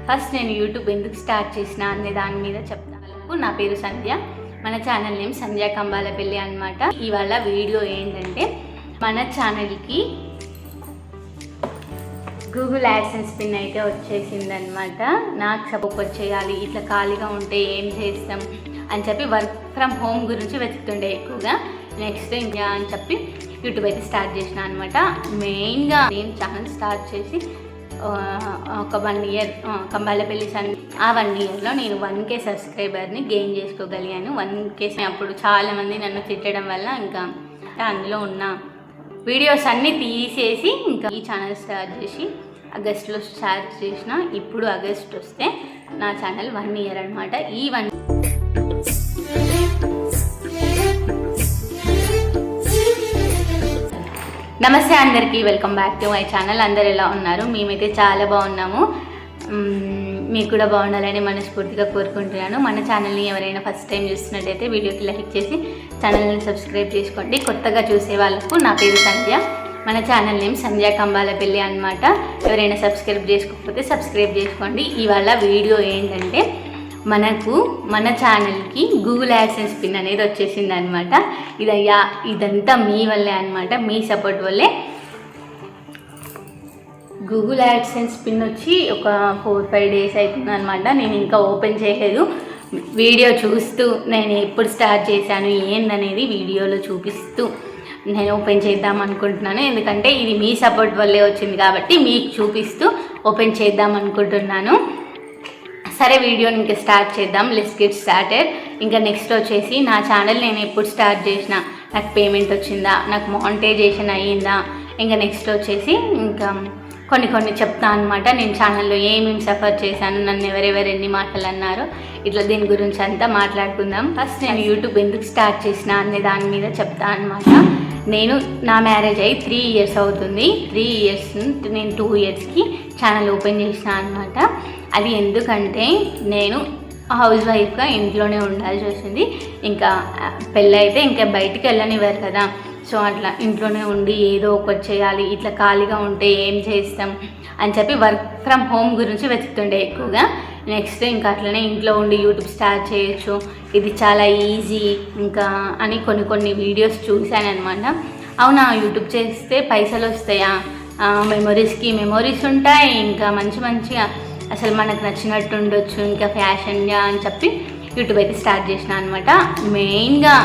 First నేను YouTube ఎందుకు start చేసిన అనే దాని మీద చెప్తాను. నా పేరు సంధ్య, మన ఛానల్ నేమ్ సంధ్య కంబాలపల్లి అనమాట. ఇవాళ వీడియో ఏంటంటే మన ఛానల్కి గూగుల్ యాడ్సెన్స్ పిన్ అయితే వచ్చేసిందనమాట. నాకు సపోర్ట్ చేయాలి, ఇట్లా ఖాళీగా ఉంటే ఏం చేస్తాం అని చెప్పి వర్క్ ఫ్రమ్ హోమ్ గురించి వెతుకుతుండే ఎక్కువగా. నెక్స్ట్ ఇంకా అని చెప్పి యూట్యూబ్ అయితే స్టార్ట్ చేసిన అనమాట. మెయిన్గా నేను ఛానల్ స్టార్ట్ చేసి ఒక 1 ఇయర్ కంబాలపల్లి ఆ 1 ఇయర్లో నేను 1K సబ్స్క్రైబర్ని గెయిన్ చేసుకోగలిగాను. 1K అప్పుడు చాలామంది నన్ను తిట్టడం వల్ల ఇంకా అందులో ఉన్న వీడియోస్ అన్నీ తీసేసి ఇంకా ఈ ఛానల్ స్టార్ట్ చేసి ఆగస్టులో స్టార్ట్ చేసిన. ఇప్పుడు ఆగస్ట్ వస్తే నా ఛానల్ 1 ఇయర్ అనమాట. ఈ 1 నమస్తే అందరికీ, welcome back to my channel. అందరు ఎలా ఉన్నారు? మేమైతే చాలా బాగున్నాము. మీకు కూడా బాగుండాలని మనస్ఫూర్తిగా కోరుకుంటున్నాను. మన ఛానల్ని ఎవరైనా ఫస్ట్ టైం చూస్తున్నట్టయితే వీడియోకి లైక్ చేసి ఛానల్ని సబ్స్క్రైబ్ చేసుకోండి. కొత్తగా చూసే వాళ్ళకు నా పేరు సంధ్య, మన ఛానల్ నేమ్ సంధ్య కంబాలపల్లి అనమాట. ఎవరైనా సబ్స్క్రైబ్ చేసుకోకపోతే సబ్స్క్రైబ్ చేసుకోండి. ఇవాళ వీడియో ఏంటంటే మన ఛానల్కి గూగుల్ యాడ్సెన్స్ పిన్ అనేది వచ్చేసింది అనమాట. ఇదంతా మీ వల్లే అనమాట, మీ సపోర్ట్ వల్లే. గూగుల్ యాడ్సెన్స్ పిన్ వచ్చి ఒక 4-5 డేస్ అవుతుంది అనమాట. నేను ఇంకా ఓపెన్ చేయలేదు. వీడియో చూస్తూ నేను ఎప్పుడు స్టార్ట్ చేశాను ఏందనేది వీడియోలో చూపిస్తూ నేను ఓపెన్ చేద్దాం అనుకుంటున్నాను. ఎందుకంటే ఇది మీ సపోర్ట్ వల్లే వచ్చింది కాబట్టి మీకు చూపిస్తూ ఓపెన్ చేద్దాం అనుకుంటున్నాను. సరే, వీడియోని ఇంకా స్టార్ట్ చేద్దాం. Let's get started. ఇంకా నెక్స్ట్ వచ్చేసి నా ఛానల్ నేను ఎప్పుడు స్టార్ట్ చేసినా, నాకు పేమెంట్ వచ్చిందా, నాకు మానిటైజేషన్ అయ్యిందా, ఇంకా నెక్స్ట్ వచ్చేసి ఇంకా కొన్ని చెప్తాను అనమాట. నేను ఛానల్లో ఏమేమి సఫర్ చేశాను, నన్ను ఎవరెవరు ఎన్ని మాటలు అన్నారో, ఇట్లా దీని గురించి అంతా మాట్లాడుకుందాం. ఫస్ట్ నేను యూట్యూబ్ ఎందుకు స్టార్ట్ చేసిన అనే దాని మీద చెప్తాను అనమాట. నా మ్యారేజ్ అయ్యి 3 ఇయర్స్ అవుతుంది. 3 ఇయర్స్ నేను 2 ఇయర్స్కి ఛానల్ ఓపెన్ చేసిన అనమాట. అది ఎందుకంటే నేను హౌస్ వైఫ్గా ఇంట్లోనే ఉండాల్సి వచ్చింది. ఇంకా పెళ్ళి అయితే ఇంకా బయటికి వెళ్ళనివ్వరు కదా. సో అట్లా ఇంట్లోనే ఉండి ఏదో ఒకటి చేయాలి, ఇట్లా ఖాళీగా ఉంటే ఏం చేస్తాం అని చెప్పి వర్క్ ఫ్రమ్ హోమ్ గురించి వెతుకుతుండే ఎక్కువగా. నెక్స్ట్ ఇంకా అట్లనే ఇంట్లో ఉండి యూట్యూబ్ స్టార్ట్ చేయొచ్చు, ఇది చాలా ఈజీ ఇంకా అని కొన్ని వీడియోస్ చూశాను అనమాట. అవునా, యూట్యూబ్ చేస్తే పైసలు వస్తాయా, మెమొరీస్ ఉంటాయి, ఇంకా మంచిగా అసలు మనకు నచ్చినట్టు ఉండొచ్చు, ఇంకా ఫ్యాషన్గా అని చెప్పి యూట్యూబ్ అయితే స్టార్ట్ చేసిన అనమాట. మెయిన్గా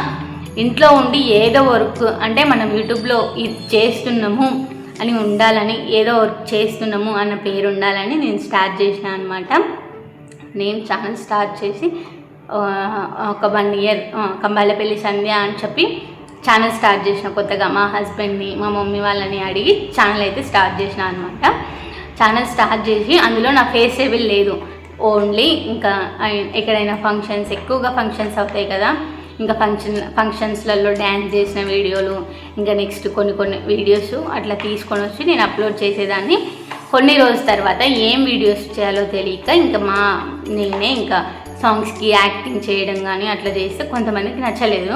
ఇంట్లో ఉండి ఏదో వర్క్ అంటే మనం యూట్యూబ్లో ఇది చేస్తున్నాము అని ఉండాలని, ఏదో వర్క్ చేస్తున్నాము అన్న పేరు ఉండాలని నేను స్టార్ట్ చేసిన అనమాట. నేను ఛానల్ స్టార్ట్ చేసి ఒక 1 ఇయర్ కంబాలపల్లి సంధ్య అని చెప్పి ఛానల్ స్టార్ట్ చేసిన కొత్తగా. మా హస్బెండ్ని, మా మమ్మీ వాళ్ళని అడిగి ఛానల్ అయితే స్టార్ట్ చేసిన అనమాట. ఛానల్ స్టార్ట్ చేసి అందులో నా ఫేస్ ఏబుల్ లేదు, ఓన్లీ ఇంకా ఎక్కడైనా ఎక్కువగా ఫంక్షన్స్ అవుతాయి కదా, ఇంకా ఫంక్షన్స్లలో డ్యాన్స్ చేసిన వీడియోలు, ఇంకా నెక్స్ట్ కొన్ని వీడియోస్ అట్లా తీసుకొని వచ్చి నేను అప్లోడ్ చేసేదాన్ని. కొన్ని రోజుల తర్వాత ఏం వీడియోస్ చేయాలో తెలియక నేనే ఇంకా సాంగ్స్కి యాక్టింగ్ చేయడం కానీ అట్లా చేస్తే కొంతమందికి నచ్చలేదు.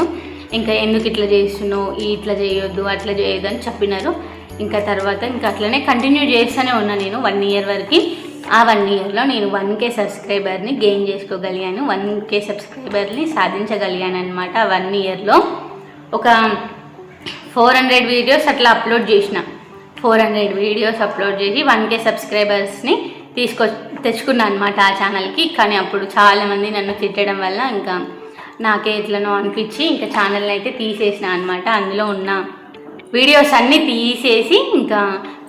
ఇంకా ఎందుకు ఇట్లా చేస్తున్నావు, ఇట్లా చేయొద్దు, అట్లా చేయొద్దు అని చెప్పినారు. ఇంకా తర్వాత ఇంకా అట్లనే కంటిన్యూ చేస్తూనే ఉన్నా నేను 1 ఇయర్ వరకు. ఆ 1 ఇయర్లో నేను 1K సబ్స్క్రైబర్ని గెయిన్ చేసుకోగలిగాను, 1K సబ్స్క్రైబర్ని సాధించగలిగాను అనమాట. 1 ఇయర్లో ఒక 400 వీడియోస్ అట్లా అప్లోడ్ చేసిన. 400 వీడియోస్ అప్లోడ్ చేసి 1K సబ్స్క్రైబర్స్ని తెచ్చుకున్నాను అనమాట ఆ ఛానల్కి. కానీ అప్పుడు చాలామంది నన్ను తిట్టడం వల్ల ఇంకా నాకే ఎట్లనో అనిపించి ఇంకా ఛానల్ని అయితే తీసేసిన అనమాట. అందులో ఉన్న వీడియోస్ అన్నీ తీసేసి ఇంకా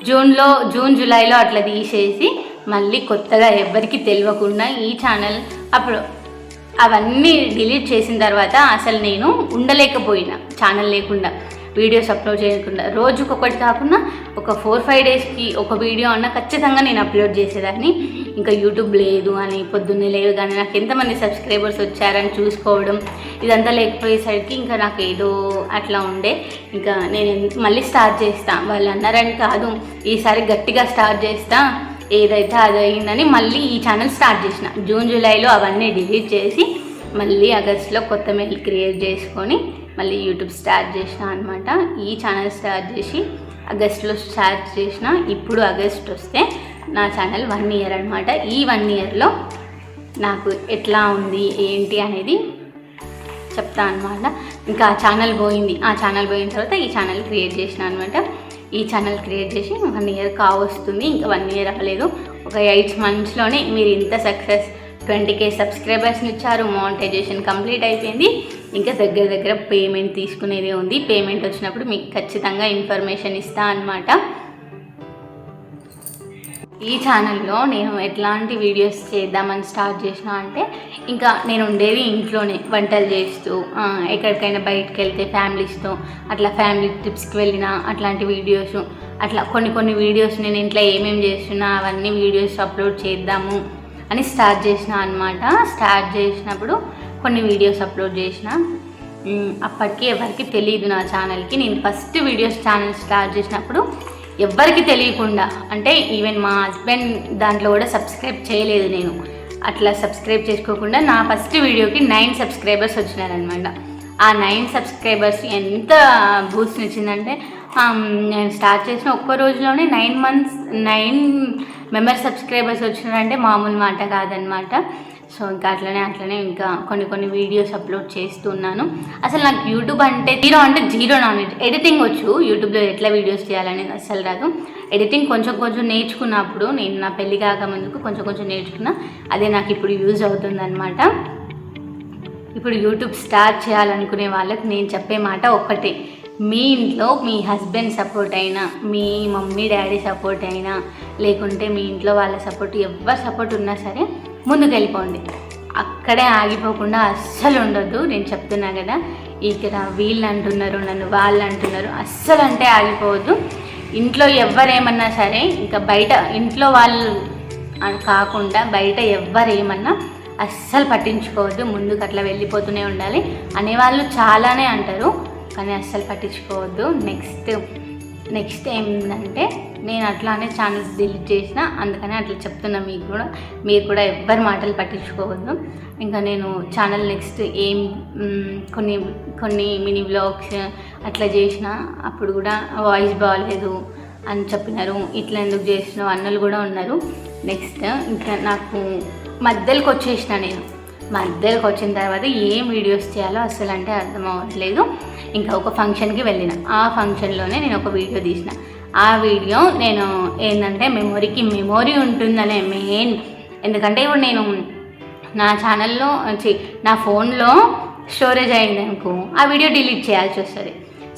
జూన్ జూలైలో అట్లా తీసేసి మళ్ళీ కొత్తగా ఎవరికి తెలియకుండా ఈ ఛానల్ అప్పుడు అవన్నీ డిలీట్ చేసిన తర్వాత అసలు నేను ఉండలేకపోయినా ఛానల్ లేకుండా, వీడియోస్ అప్లోడ్ చేయకుండా. రోజుకొకటి కాకుండా ఒక 4-5 డేస్కి ఒక వీడియో అన్న ఖచ్చితంగా నేను అప్లోడ్ చేసేదాన్ని. ఇంకా యూట్యూబ్ లేదు అని పొద్దున్నే లేవు కానీ నాకు ఎంతమంది సబ్స్క్రైబర్స్ వచ్చారని చూసుకోవడం ఇదంతా లేకపోయేసరికి ఇంకా నాకు ఏదో అట్లా ఉండే. ఇంకా నేను మళ్ళీ స్టార్ట్ చేస్తా, వాళ్ళు అన్నారని కాదు, ఈసారి గట్టిగా స్టార్ట్ చేస్తా, ఏదైతే అది అయిందని మళ్ళీ ఈ ఛానల్ స్టార్ట్ చేసిన. జూన్ జూలైలో అవన్నీ డిలీట్ చేసి మళ్ళీ ఆగస్టులో కొత్త మెయిల్ క్రియేట్ చేసుకొని మళ్ళీ యూట్యూబ్ స్టార్ట్ చేసిన అనమాట. ఈ ఛానల్ స్టార్ట్ చేసి ఆగస్టులో స్టార్ట్ చేసిన. ఇప్పుడు ఆగస్ట్ వస్తే నా ఛానల్ 1 ఇయర్ అనమాట. ఈ 1 ఇయర్లో నాకు ఎట్లా ఉంది ఏంటి అనేది చెప్తా అనమాట. ఇంకా ఆ ఛానల్ పోయింది. ఆ ఛానల్ పోయిన తర్వాత ఈ ఛానల్ క్రియేట్ చేసిన అనమాట. ఈ ఛానల్ క్రియేట్ చేసి 1 ఇయర్ కావస్తుంది. ఇంకా 1 ఇయర్ అవ్వలేదు. ఒక 8 monthsలోనే మీరు ఇంత సక్సెస్ 20K సబ్స్క్రైబర్స్ని ఇచ్చారు. మానిటైజేషన్ కంప్లీట్ అయిపోయింది. ఇంకా దగ్గర పేమెంట్ తీసుకునేదే ఉంది. పేమెంట్ వచ్చినప్పుడు మీకు ఖచ్చితంగా ఇన్ఫర్మేషన్ ఇస్తా అనమాట. ఈ ఛానల్లో నేను ఎట్లాంటి వీడియోస్ చేద్దామని స్టార్ట్ చేసిన అంటే, ఇంకా నేను ఉండేది ఇంట్లోనే వంటలు చేస్తూ, ఎక్కడికైనా బయటకు వెళ్తే ఫ్యామిలీస్తో అట్లా ఫ్యామిలీ ట్రిప్స్కి వెళ్ళిన అట్లాంటి వీడియోస్, అట్లా కొన్ని వీడియోస్ నేను ఇంట్లో ఏమేమి చేస్తున్నా అవన్నీ వీడియోస్ అప్లోడ్ చేద్దాము అని స్టార్ట్ చేసిన అనమాట. స్టార్ట్ చేసినప్పుడు కొన్ని వీడియోస్ అప్లోడ్ చేసిన. అప్పటికి ఎవరికి తెలియదు నా ఛానల్కి. నేను ఫస్ట్ వీడియోస్ ఛానల్ స్టార్ట్ చేసినప్పుడు ఎవ్వరికి తెలియకుండా, అంటే ఈవెన్ మా హస్బెండ్ దాంట్లో కూడా సబ్స్క్రైబ్ చేయలేదు. నేను అట్లా సబ్స్క్రైబ్ చేసుకోకుండా నా ఫస్ట్ వీడియోకి 9 సబ్స్క్రైబర్స్ వచ్చినారనమాట. ఆ 9 సబ్స్క్రైబర్స్ ఎంత బూస్ట్ ఇచ్చిందంటే, నేను స్టార్ట్ చేసిన ఒక్క రోజులోనే 9 మెంబర్స్ సబ్స్క్రైబర్స్ వచ్చినారంటే మామూలు మాట కాదనమాట. సో ఇంకా అట్లనే ఇంకా కొన్ని వీడియోస్ అప్లోడ్ చేస్తున్నాను. అసలు నాకు యూట్యూబ్ అంటే జీరో నాలెడ్జ్. ఎడిటింగ్ వచ్చు, యూట్యూబ్లో ఎట్లా వీడియోస్ చేయాలనేది అస్సలు రాదు. ఎడిటింగ్ కొంచెం నేర్చుకున్నప్పుడు, నేను నా పెళ్ళి కాకముందుకు కొంచెం నేర్చుకున్నా. అదే నాకు ఇప్పుడు యూజ్ అవుతుందన్నమాట. ఇప్పుడు యూట్యూబ్ స్టార్ట్ చేయాలనుకునే వాళ్ళకి నేను చెప్పే మాట ఒక్కటే, మీ ఇంట్లో మీ హస్బెండ్ సపోర్ట్ అయినా, మీ మమ్మీ డాడీ సపోర్ట్ అయినా, లేకుంటే మీ ఇంట్లో వాళ్ళ సపోర్ట్, ఎవరి సపోర్ట్ ఉన్నా సరే ముందుకు వెళ్ళిపోండి. అక్కడే ఆగిపోకుండా అస్సలు ఉండొద్దు. నేను చెప్తున్నా కదా, ఇక్కడ వీళ్ళు అంటున్నారు, నన్ను వాళ్ళు అంటున్నారు, అస్సలు అంటే ఆగిపోవద్దు. ఇంట్లో ఎవరేమన్నా సరే, ఇంకా బయట ఇంట్లో వాళ్ళు కాకుండా బయట ఎవరేమన్నా అస్సలు పట్టించుకోవద్దు. ముందుకు అట్లా వెళ్ళిపోతూనే ఉండాలి. అనేవాళ్ళు చాలానే అంటారు, కానీ అస్సలు పట్టించుకోవద్దు. నెక్స్ట్ ఏంటంటే, నేను అట్లానే ఛానల్స్ డిలీట్ చేసిన, అందుకని అట్లా చెప్తున్నా మీకు కూడా. మీరు కూడా ఎవ్వరి మాటలు పట్టించుకోవద్దు. ఇంకా నేను ఛానల్ నెక్స్ట్ కొన్ని మినీ వ్లాగ్స్ అట్లా చేసిన. అప్పుడు కూడా వాయిస్ బాగాలేదు అని చెప్పినారు. ఇట్లా ఎందుకు చేసినావు అన్నలు కూడా ఉన్నారు. నెక్స్ట్ ఇంకా నాకు మధ్యలోకి వచ్చేసిన. నేను మధ్యలోకి వచ్చిన తర్వాత ఏం వీడియోస్ చేయాలో అసలు అంటే అర్థం అవ్వట్లేదు. ఇంకా ఒక ఫంక్షన్కి వెళ్ళిన. ఆ ఫంక్షన్లోనే నేను ఒక వీడియో తీసిన. ఆ వీడియో నేను ఏంటంటే మెమొరీ ఉంటుందనే మెయిన్. ఎందుకంటే ఇప్పుడు నేను నా ఛానల్లో నా ఫోన్లో స్టోరేజ్ అయింది అనుకో, ఆ వీడియో డిలీట్ చేయాల్సి వస్తుంది.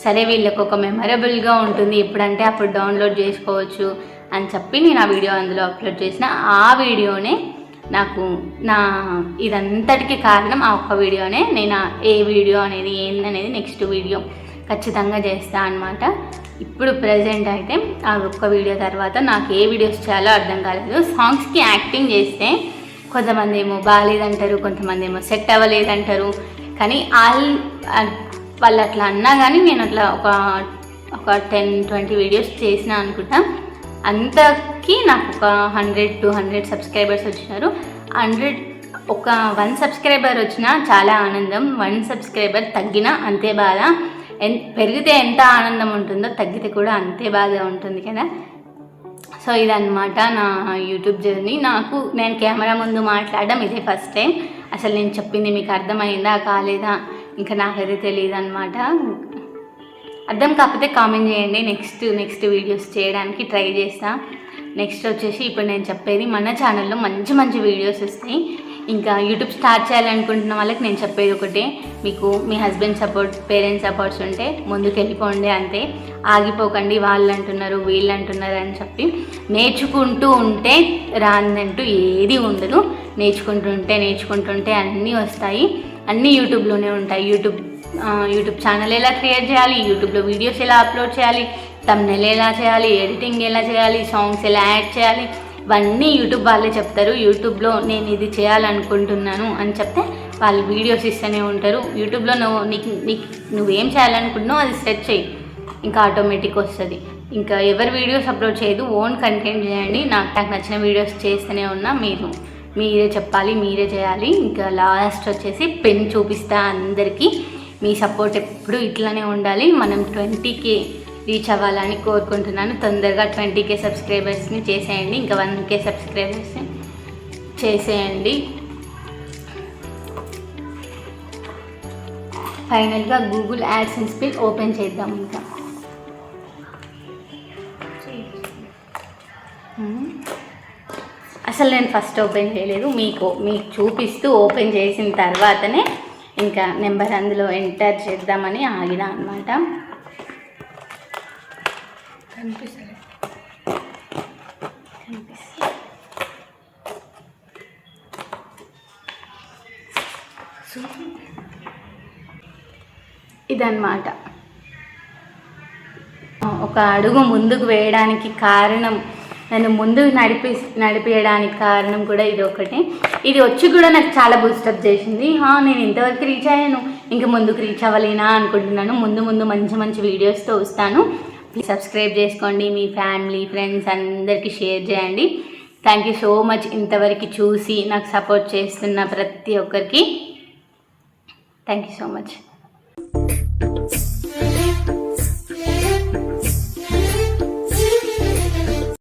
సరే వీళ్ళకి ఒక మెమరబుల్గా ఉంటుంది, ఎప్పుడంటే అప్పుడు డౌన్లోడ్ చేసుకోవచ్చు అని చెప్పి నేను ఆ వీడియో అందులో అప్లోడ్ చేసిన. ఆ వీడియోనే నాకు ఇదంతటికి కారణం ఆ ఒక్క వీడియోనే. నేను ఏ వీడియో అనేది ఏందనేది నెక్స్ట్ వీడియో ఖచ్చితంగా చేస్తా అనమాట. ఇప్పుడు ప్రజెంట్ అయితే ఆ ఒక్క వీడియో తర్వాత నాకు ఏ వీడియోస్ చేయాలో అర్థం కాలేదు. సాంగ్స్కి యాక్టింగ్ చేస్తే కొంతమంది ఏమో బాగాలేదంటారు, కొంతమంది ఏమో సెట్ అవ్వలేదంటారు. కానీ వాళ్ళు అట్లా అన్నా కానీ నేను అట్లా ఒక 10-20 వీడియోస్ చేసిన అనుకుంటా. అంతకి నాకు ఒక 100-200 సబ్స్క్రైబర్స్ వచ్చినారు. 1 సబ్స్క్రైబర్ వచ్చినా చాలా ఆనందం. 1 సబ్స్క్రైబర్ తగ్గినా అంతే బాధ. పెరిగితే ఎంత ఆనందం ఉంటుందో తగ్గితే కూడా అంతే బాధ ఉంటుంది కదా. సో ఇదన్నమాట నా యూట్యూబ్ జర్నీ. నేను కెమెరా ముందు మాట్లాడడం ఇదే ఫస్ట్ టైం. అసలు నేను చెప్పింది మీకు అర్థమైందా కాలేదా ఇంకా నాకైతే తెలియదు అనమాట. అర్థం కాకపోతే కామెంట్ చేయండి. నెక్స్ట్ వీడియోస్ చేయడానికి ట్రై చేస్తా. నెక్స్ట్ వచ్చేసి ఇప్పుడు నేను చెప్పేది, మన ఛానల్లో మంచి వీడియోస్ వస్తాయి. ఇంకా యూట్యూబ్ స్టార్ట్ చేయాలనుకుంటున్న వాళ్ళకి నేను చెప్పేది ఒకటే, మీకు మీ హస్బెండ్ సపోర్ట్, పేరెంట్స్ సపోర్ట్స్ ఉంటే ముందుకు వెళ్ళిపోండి అంతే. ఆగిపోకండి వాళ్ళు అంటున్నారు వీళ్ళు అంటున్నారు అని చెప్పి. నేర్చుకుంటూ ఉంటే రాందంటూ ఏది ఉండదు. నేర్చుకుంటుంటే అన్నీ వస్తాయి. అన్నీ యూట్యూబ్లోనే ఉంటాయి. యూట్యూబ్ ఛానల్ ఎలా క్రియేట్ చేయాలి, యూట్యూబ్లో వీడియోస్ ఎలా అప్లోడ్ చేయాలి, థంబ్నెయిల్ ఎలా చేయాలి, ఎడిటింగ్ ఎలా చేయాలి, సాంగ్స్ ఎలా యాడ్ చేయాలి, ఇవన్నీ యూట్యూబ్ వాళ్ళే చెప్తారు. యూట్యూబ్లో నేను ఇది చేయాలనుకుంటున్నాను అని చెప్తే వాళ్ళు వీడియోస్ ఇస్తూనే ఉంటారు. యూట్యూబ్లో నువ్వేం చేయాలనుకుంటున్నావు అది సెట్ చేయి, ఇంకా ఆటోమేటిక్ వస్తుంది. ఇంకా ఎవరు వీడియోస్ అప్లోడ్ చేయదు, ఓన్ కంటెంట్ చేయండి. నాకు నచ్చిన వీడియోస్ చేస్తూనే ఉన్నా. మీరే చెప్పాలి, మీరే చేయాలి. ఇంకా లాస్ట్ వచ్చేసి పెన్ చూపిస్తా అందరికీ. మీ సపోర్ట్ ఎప్పుడు ఇట్లానే ఉండాలి. మనం 20K రీచ్ అవ్వాలని కోరుకుంటున్నాను. తొందరగా 20K సబ్స్క్రైబర్స్ని చేసేయండి, ఇంకా 1K సబ్స్క్రైబర్స్ని చేసేయండి. ఫైనల్గా గూగుల్ యాడ్సెన్స్ పిన్ ఓపెన్ చేద్దాం. ఇంకా అసలు నేను ఫస్ట్ ఓపెన్ చేయలేదు, మీకు చూపిస్తూ ఓపెన్ చేసిన తర్వాతనే ఇంకా నెంబర్ అందులో ఎంటర్ చేద్దామని ఆగిన అనమాట. ఇదన్నమాట ఒక అడుగు ముందుకు వేయడానికి కారణం, నన్ను ముందుకు నడిపేయడానికి కారణం కూడా ఇది ఒకటి. ఇది వచ్చి కూడా నాకు చాలా బూస్టప్ చేసింది. నేను ఇంతవరకు రీచ్ అయ్యాను, ఇంకా ముందుకు రీచ్ అవ్వలేనా అనుకుంటున్నాను. ముందు మంచి వీడియోస్తో వస్తాను. ప్లీజ్ సబ్స్క్రైబ్ చేసుకోండి, మీ ఫ్యామిలీ ఫ్రెండ్స్ అందరికీ షేర్ చేయండి. థ్యాంక్ యూ సో మచ్ ఇంతవరకు చూసి నాకు సపోర్ట్ చేస్తున్న ప్రతి ఒక్కరికి థ్యాంక్ యూ సో మచ్.